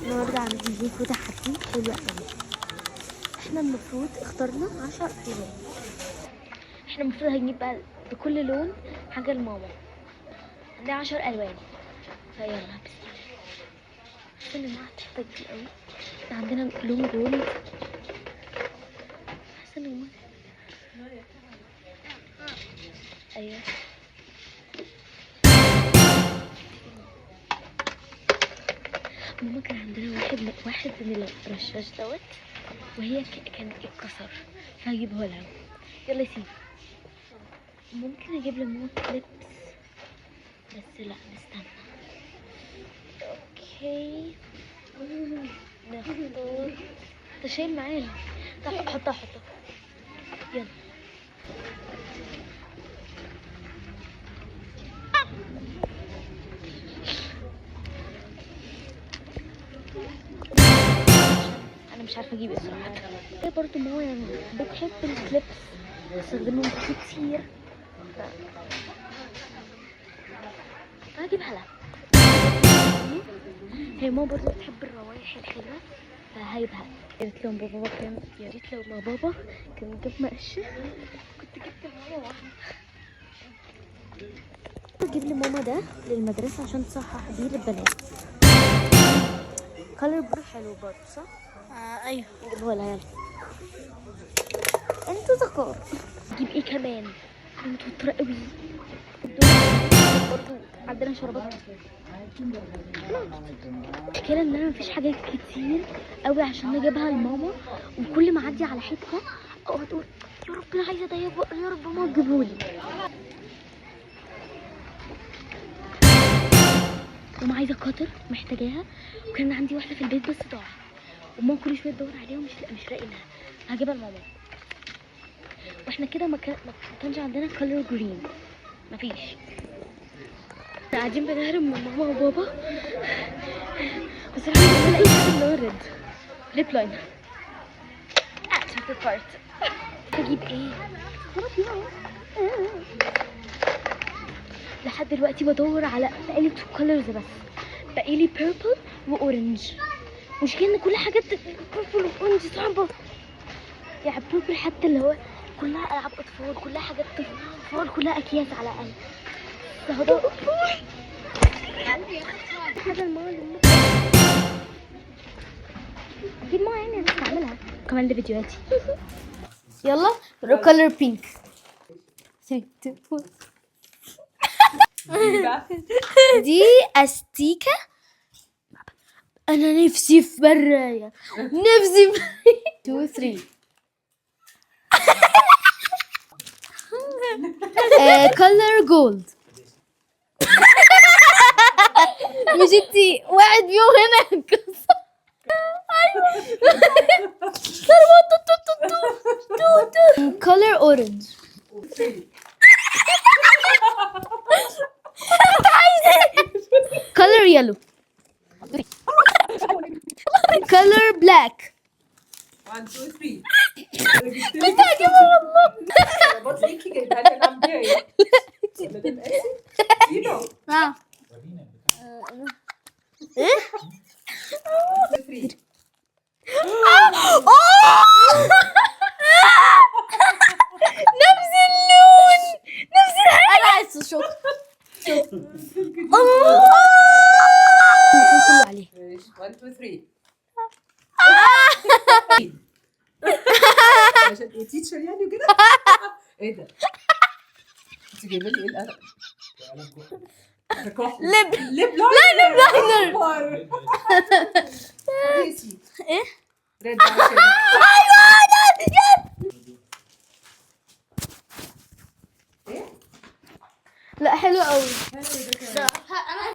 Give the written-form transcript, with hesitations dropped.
النهارده عاملين لكم تحدي حلو قوي. احنا المفروض اخترنا 10 الوان. احنا المفروض هنجيب بقى بكل لون حاجه لماما. عندنا 10 الوان، فيلا بسم الله. حاسه ان ما هتحتاج قوي. عندنا لون جولد، حاسه ان ايوه ماما كان عندنا واحد من الرشاش دوت، وهي كان اتكسر فهجيبه لها. يلا يا سيدي. ممكن اجيب لماما كليبس بس لا نستنى. اوكي نختار. انت شايل معانا؟ طب حطها يلا. انا مش عارفه اجيب ايه الصراحه. هي برضه ماما يعني بتحب الكليبس، بستخدمهم كتير فهجيبها لها. هي ماما برضه بتحب الروايح الحلوه فهجيبها. يا ريت لو ما بابا كان جاب مقشه كنت جبت لماما واحده. اجيب لماما ده للمدرسه عشان تصحح بيه للبنات. كلر بلو حلو برضه صح؟ ايوه نجيبه لها. يلا انتوا ذكار. نجيب ايه كمان؟ انا متوتره قوي. برضه عندنا شربات. المشكله ان انا مفيش حاجات كتير قوي عشان اجيبها لماما، وكل ما اعدي على حته اقعد اقول يا رب انا عايزه ده، يا رب ماما تجيبهولي. وما عايزه قطر محتاجاها، وكان عندي واحده في البيت بس ضاعت، وماما كل شويه تدور عليها ومش لاقينها. هجيبها لماما. واحنا كده ما كانش عندنا كلر جرين، مفيش. قاعدين بنهرب من ماما وبابا بس الحمد لله لقيت اللي هو ريد ليب لاينر اكتيفيتي بارت. اجيب ايه؟ لحد دلوقتي بدور على بقالي 2 كولرز بس، بقالي بيربل واورنج. مشكلة ان كل حاجات بيربل واورنج صعبة. يعني بيربل حتى اللي هو كلها العاب اطفال، كلها حاجات اطفال، كلها اكياس على الاقل. ده حاجة الماما اكيد ماما يعني هتستعملها كمان لفيديوهاتي. يلا كولر بينك. دي استيكة. انا نفسي في براية، نفسي في 2 3 كولر جولد. مش انتي واحد فيهم هنا كولر اورنج. كولر يلو. كولر بلاك. 1 2 3 كنت هجيبها والله. بطريقي جايبها لي انا مبدئيا ولا ده مقاسي؟ زيرو ايه؟ 3 نفس اللون، نفس الحاجة. انا عايز اشوف الله كله عليه. 1 2 3 عشان ايه تيتشر يعني وكده. ايه ده؟ انت جايبه لي ايه القلم؟ لب لاينر. ايه؟ رد عشان ايوه يس